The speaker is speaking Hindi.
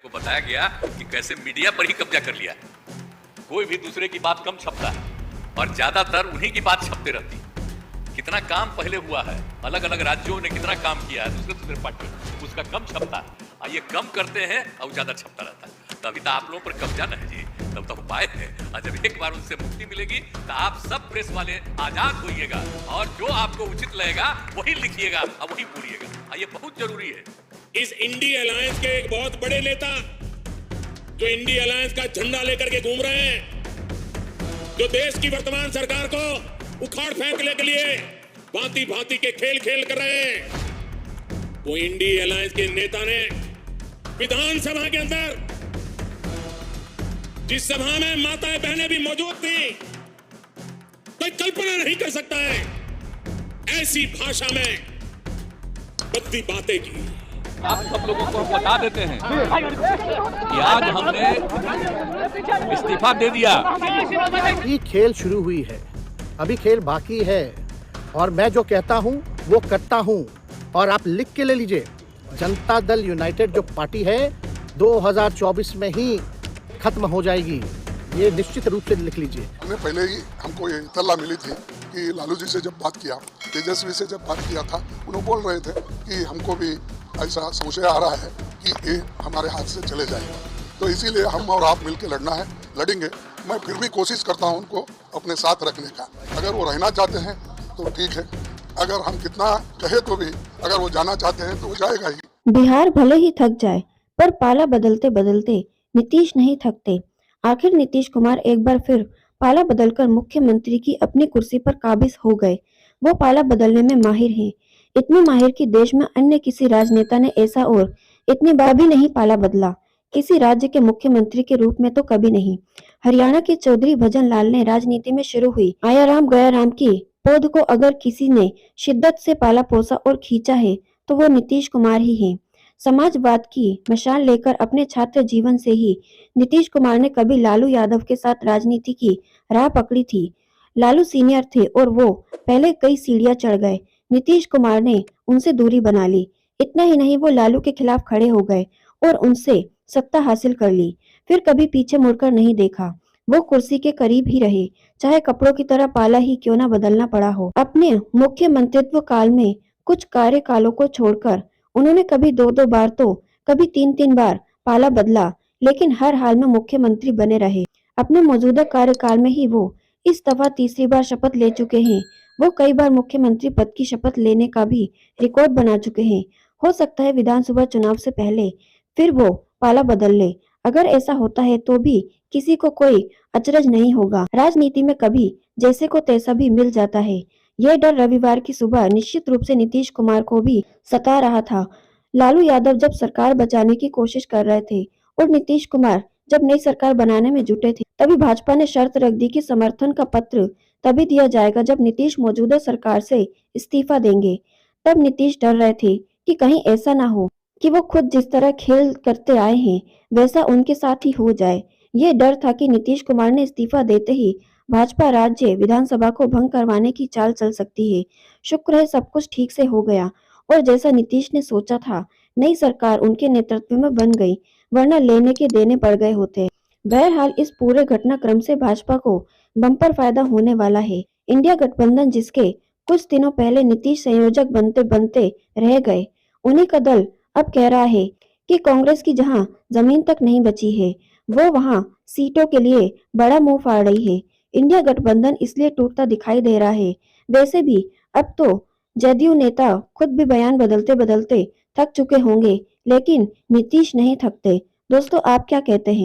को बताया गया कि कैसे मीडिया पर ही कब्जा कर लिया है। कोई भी दूसरे की बात कम छपता है और ज्यादातर उन्हीं की बात छपते रहती है। कितना काम पहले हुआ है, अलग अलग राज्यों ने कितना काम किया है दूसरे दूसरे पार्टियों, उसका कम छपता है और ये कम करते हैं और ज्यादा छपता रहता है। तभी तो आप लोगों पर कब्जा न है जी, तब तो उपाय है। और जब एक बार उनसे मुक्ति मिलेगी तो आप सब प्रेस वाले आजाद होइएगा और जो आपको उचित लगेगा वही लिखिएगा और वही बोलिएगा, और ये बहुत जरूरी है। इस इंडी अलायंस के एक बहुत बड़े नेता जो इंडी अलायंस का झंडा लेकर के घूम रहे हैं, जो देश की वर्तमान सरकार को उखाड़ फेंकने के लिए भांति भांति के खेल खेल कर रहे हैं, वो इंडी अलायंस के नेता ने विधानसभा के अंदर, जिस सभा में माताएं बहनें भी मौजूद थी, कोई कल्पना नहीं कर सकता है ऐसी भाषा में बद्दी बातें की। आप सब लोगों को हम बता देते हैं कि आज हमने इस्तीफा दे दिया। ये खेल शुरू हुई है, अभी खेल बाकी है और मैं जो कहता हूँ वो करता हूँ। और आप लिख के ले लीजिए, जनता दल यूनाइटेड जो पार्टी है 2024 में ही खत्म हो जाएगी, ये निश्चित रूप से लिख लीजिए। हमने पहले ही हमको ये इत्तला मिली थी कि लालू जी से जब बात किया, तेजस्वी से जब बात किया था, उन्होंने बोल रहे थे कि हमको भी ऐसा संशय आ रहा है कि ये हमारे हाथ से चले जाएगा, तो इसीलिए हम और आप मिलकर लड़ना है, लड़ेंगे। मैं फिर भी कोशिश करता हूँ उनको अपने साथ रखने का। अगर वो रहना चाहते हैं तो ठीक है, अगर हम कितना कहे तो भी अगर वो जाना चाहते हैं तो वो जाएगा ही। बिहार भले ही थक जाए पर पाला बदलते बदलते नीतीश नहीं थकते। आखिर नीतीश कुमार एक बार फिर पाला बदलकर मुख्यमंत्री की अपनी कुर्सी पर काबिज हो गए। वो पाला बदलने में माहिर हैं, इतने माहिर कि देश में अन्य किसी राजनेता ने ऐसा और इतनी बार भी नहीं पाला बदला, किसी राज्य के मुख्यमंत्री के रूप में तो कभी नहीं। हरियाणा के चौधरी भजन लाल ने राजनीति में शुरू हुई आया राम गया राम की पौध को अगर किसी ने शिद्दत से पाला पोसा और खींचा है तो वो नीतीश कुमार ही है। समाजवाद की मशाल लेकर अपने छात्र जीवन से ही नीतीश कुमार ने कभी लालू यादव के साथ राजनीति की राह पकड़ी थी। लालू सीनियर थे और वो पहले कई सीढ़ियां चढ़ गए। नीतीश कुमार ने उनसे दूरी बना ली। इतना ही नहीं, वो लालू के खिलाफ खड़े हो गए और उनसे सत्ता हासिल कर ली। फिर कभी पीछे मुड़कर नहीं देखा। वो कुर्सी के करीब ही रहे, चाहे कपड़ों की तरह पाला ही क्यों न बदलना पड़ा हो। अपने मुख्यमंत्रित्व काल में कुछ कार्यकालों को छोड़कर उन्होंने कभी दो दो बार तो कभी तीन तीन बार पाला बदला, लेकिन हर हाल में मुख्यमंत्री बने रहे। अपने मौजूदा कार्यकाल में ही वो इस दफा तीसरी बार शपथ ले चुके हैं। वो कई बार मुख्यमंत्री पद की शपथ लेने का भी रिकॉर्ड बना चुके हैं। हो सकता है विधानसभा चुनाव से पहले फिर वो पाला बदल ले। अगर ऐसा होता है तो भी किसी को कोई अचरज नहीं होगा। राजनीति में कभी जैसे को तैसा भी मिल जाता है। यह डर रविवार की सुबह निश्चित रूप से नीतीश कुमार को भी सता रहा था। लालू यादव जब सरकार बचाने की कोशिश कर रहे थे और नीतीश कुमार जब नई सरकार बनाने में जुटे थे, तभी भाजपा ने शर्त रख दी कि समर्थन का पत्र तभी दिया जाएगा जब नीतीश मौजूदा सरकार से इस्तीफा देंगे। तब नीतीश डर रहे थे कि कहीं ऐसा ना हो कि वो खुद जिस तरह खेल करते आए हैं वैसा उनके साथ ही हो जाए। ये डर था कि नीतीश कुमार ने इस्तीफा देते ही भाजपा राज्य विधानसभा को भंग करवाने की चाल चल सकती है। शुक्र है सब कुछ ठीक से हो गया और जैसा नीतीश ने सोचा था नई सरकार उनके नेतृत्व में बन गई, वरना लेने के देने पड़ गए होते। बहरहाल इस पूरे घटनाक्रम से भाजपा को बम्पर फायदा होने वाला है। इंडिया गठबंधन जिसके कुछ दिनों पहले नीतीश संयोजक बनते बनते रह गए, उन्हीं का दल अब कह रहा है कि कांग्रेस की जहां जमीन तक नहीं बची है वो वहां सीटों के लिए बड़ा मुंह फाड़ रही है। इंडिया गठबंधन इसलिए टूटता दिखाई दे रहा है। वैसे भी अब तो जदयू नेता खुद भी बयान बदलते बदलते थक चुके होंगे, लेकिन नीतीश नहीं थकते। दोस्तों, आप क्या कहते हैं?